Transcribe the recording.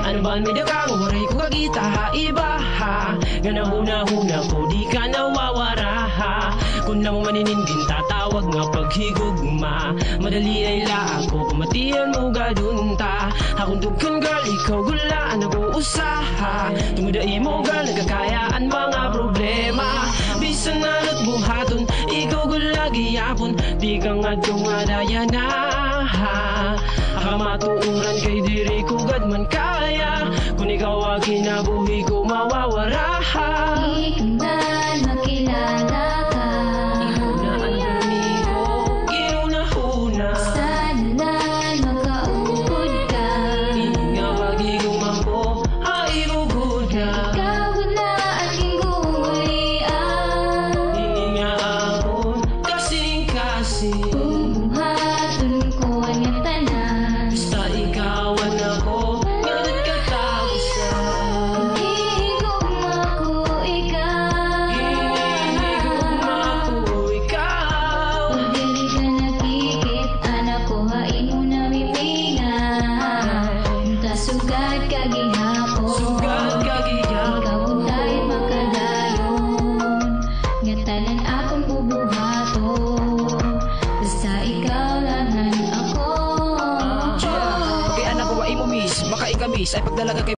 Ano ba may dagang waray ko kagita ha iba ha. Nga na huna-huna ko di ka nawawara ha. Kung na mo maninindin tatawag nga paghigugma. Madali ay la ako pamatian mo gadunta. Akong dugkan girl ikaw gulaan ako usaha. Tumuday mo girl nagkakayaan mga problema. Bisan na't buhaton ikaw gulagi yapon. Di ka nga dumadaya na ha. Akamatuuran kay diri ko gad man kaya. Kung ikaw ang kinabuhi ko mawawara ha. Ikundan makilala ka. Ihuna ang amigo, ginuna-huna. Sana makaugod ka. Nga pagigumampo, haibugod na. Ikaw na aking gulian. Hindi nga akon kasing-kasing. Bubuhaton ko ang iyong tanan. Basta ikawan ako, nga nagkatapusan. Hihigugma ko ikaw. Hinigugma ko ikaw. Pag dili ka nakikit, anak ko hain mo na mimingan. Tasugad ka gihapon. Sugad ka gihapon. Ikaw tayo makadayon. Nga tanan akong bubuhaton. Basta ikaw langan ako. Kay anak ko wa imo miss, maka ikamis ay pagdalaga kay